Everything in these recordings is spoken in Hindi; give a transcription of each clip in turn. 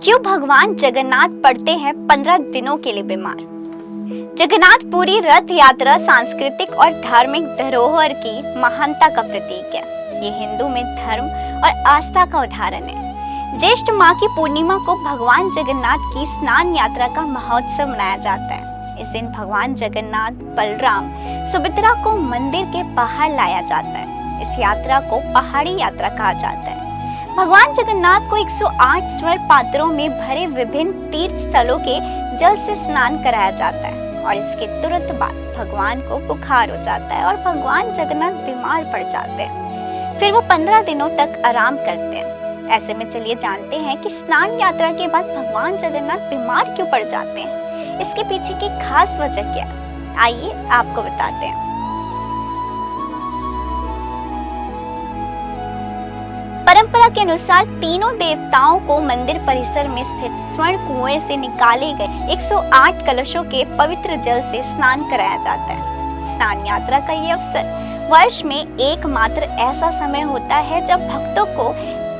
क्यों भगवान जगन्नाथ पड़ते हैं 15 दिनों के लिए बीमार। जगन्नाथपुरी रथ यात्रा सांस्कृतिक और धार्मिक धरोहर की महानता का प्रतीक है। ये हिंदू में धर्म और आस्था का उदाहरण है। ज्येष्ठ माह की पूर्णिमा को भगवान जगन्नाथ की स्नान यात्रा का महोत्सव मनाया जाता है। इस दिन भगवान जगन्नाथ, बलराम, सुभद्रा को मंदिर के बाहर लाया जाता है। इस यात्रा को पहाड़ी यात्रा कहा जाता है। भगवान जगन्नाथ को 108 स्वर्ण पात्रों में भरे विभिन्न तीर्थ स्थलों के जल से स्नान कराया जाता है और इसके तुरंत बाद भगवान को बुखार हो जाता है और भगवान जगन्नाथ बीमार पड़ जाते हैं। फिर वो 15 दिनों तक आराम करते हैं। ऐसे में चलिए जानते हैं कि स्नान यात्रा के बाद भगवान जगन्नाथ बीमार क्यों पड़ जाते हैं, इसके पीछे की खास वजह क्या है। आइए आपको बताते हैं। परंपरा के अनुसार तीनों देवताओं को मंदिर परिसर में स्थित स्वर्ण कुएं से निकाले गए 108 कलशों के पवित्र जल से स्नान कराया जाता है। स्नान यात्रा का ये अवसर वर्ष में एकमात्र ऐसा समय होता है जब भक्तों को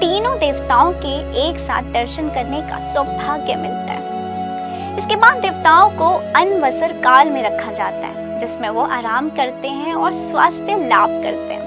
तीनों देवताओं के एक साथ दर्शन करने का सौभाग्य मिलता है। इसके बाद देवताओं को अनवसर काल में रखा जाता है, जिसमें वो आराम करते हैं और स्वास्थ्य लाभ करते हैं।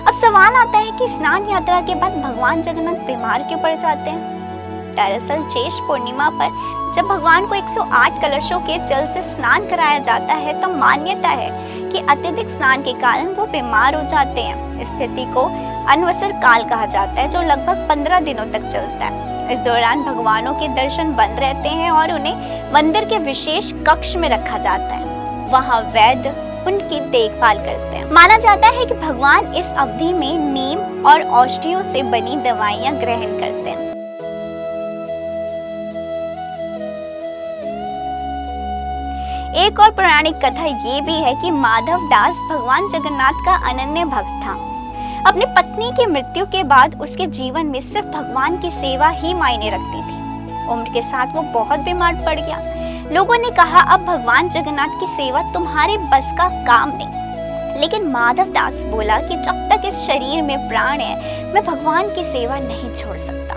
अब सवाल आता है कि स्नान यात्रा के बाद भगवान जगन्नाथ बीमार क्यों पड़ जाते हैं। दरअसल ज्येष्ठ पूर्णिमा पर जब भगवान को 108 कलशों के जल से स्नान कराया जाता है तो मान्यता है कि अत्यधिक स्नान के कारण वो बीमार हो जाते हैं। इस स्थिति को अनवसर काल कहा जाता है, जो लगभग 15 दिनों तक चलता है। इस दौरान भगवानों के दर्शन बंद रहते हैं और उन्हें मंदिर के विशेष कक्ष में रखा जाता है। वहाँ वैद्य उनकी देखभाल करते हैं। माना जाता है कि भगवान इस अवधि में नीम और औषधियों से बनी दवाइयां ग्रहण करते हैं। एक और पौराणिक कथा ये भी है कि माधव दास भगवान जगन्नाथ का अनन्य भक्त था। अपनी पत्नी की मृत्यु के बाद उसके जीवन में सिर्फ भगवान की सेवा ही मायने रखती थी। उम्र के साथ वो बहुत बीमार पड़ गया। लोगों ने कहा अब भगवान जगन्नाथ की सेवा तुम्हारे बस का काम नहीं। लेकिन माधव दास बोला कि जब तक इस शरीर में प्राण है मैं भगवान की सेवा नहीं छोड़ सकता।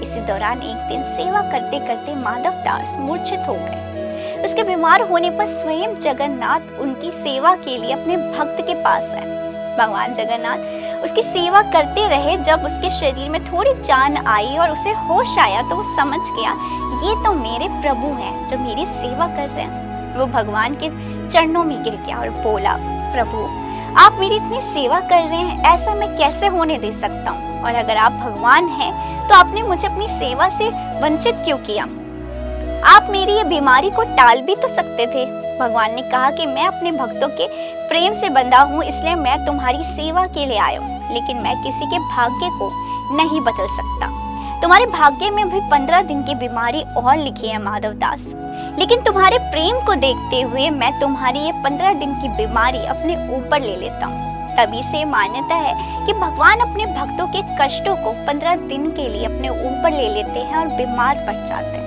इसी दौरान एक दिन सेवा करते करते माधव दास मूर्छित हो गए। उसके बीमार होने पर स्वयं जगन्नाथ उनकी सेवा के लिए अपने भक्त के पास आए। भगवान जगन्नाथ उसकी सेवा करते रहे। जब उसके शरीर में थोड़ी जान आई और उसे होश आया तो वो समझ गया ये तो मेरे प्रभु हैं जो मेरी सेवा कर रहे हैं। वो भगवान के चरणों में गिर गया और बोला, प्रभु आप मेरी इतनी सेवा कर रहे हैं, ऐसा मैं कैसे होने दे सकता हूँ। और अगर आप भगवान हैं तो आपने मुझे अपनी सेवा से वंचित क्यों किया। आप मेरी ये बीमारी को टाल भी तो सकते थे। भगवान ने कहा कि मैं अपने भक्तों के प्रेम से बंधा हूँ, इसलिए मैं तुम्हारी सेवा के लिए आया हूँ। लेकिन मैं किसी के भाग्य को नहीं बदल सकता। तुम्हारे भाग्य में भी 15 दिन की बीमारी और लिखी है माधव दास, लेकिन तुम्हारे प्रेम को देखते हुए मैं तुम्हारी ये 15 दिन की बीमारी अपने ऊपर ले लेता हूँ। तभी से मान्यता है कि भगवान अपने भक्तों के कष्टों को 15 दिन के लिए अपने ऊपर ले लेते हैं और बीमार पड़ जाते हैं।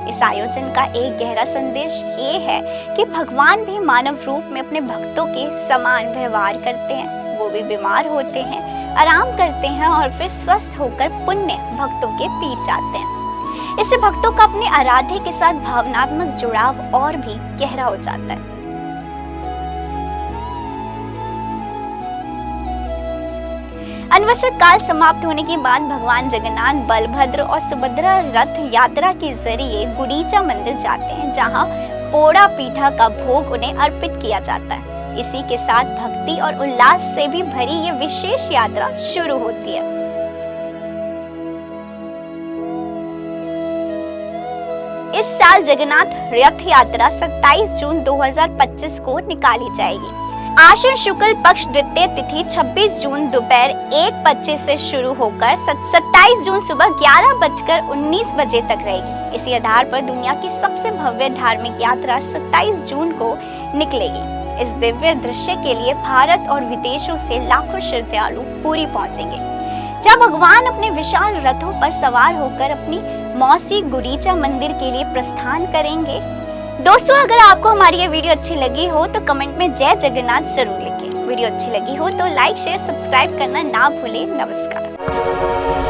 इस आयोजन का एक गहरा संदेश ये है कि भगवान भी मानव रूप में अपने भक्तों के समान व्यवहार करते हैं। वो भी बीमार होते हैं, आराम करते हैं और फिर स्वस्थ होकर पुण्य भक्तों के बीच आते हैं। इससे भक्तों का अपने आराध्य के साथ भावनात्मक जुड़ाव और भी गहरा हो जाता है। अनवसर काल समाप्त होने के बाद भगवान जगन्नाथ, बलभद्र और सुभद्रा रथ यात्रा के जरिए गुंडीचा मंदिर जाते हैं, जहां पोड़ा पीठा का भोग उन्हें अर्पित किया जाता है। इसी के साथ भक्ति और उल्लास से भी भरी ये विशेष यात्रा शुरू होती है। इस साल जगन्नाथ रथ यात्रा 27 जून 2025 को निकाली जाएगी। आश्विन शुक्ल पक्ष द्वितीय तिथि 26 जून दोपहर 1:25 से शुरू होकर 27 जून सुबह 11:19 बजे तक रहेगी। इसी आधार पर दुनिया की सबसे भव्य धार्मिक यात्रा 27 जून को निकलेगी। इस दिव्य दृश्य के लिए भारत और विदेशों से लाखों श्रद्धालु पुरी पहुंचेंगे, जब भगवान अपने विशाल रथों पर सवार होकर अपनी मौसी गुंडीचा मंदिर के लिए प्रस्थान करेंगे। दोस्तों, अगर आपको हमारी ये वीडियो अच्छी लगी हो तो कमेंट में जय जगन्नाथ जरूर लिखें। वीडियो अच्छी लगी हो तो लाइक शेयर सब्सक्राइब करना ना भूलें। नमस्कार।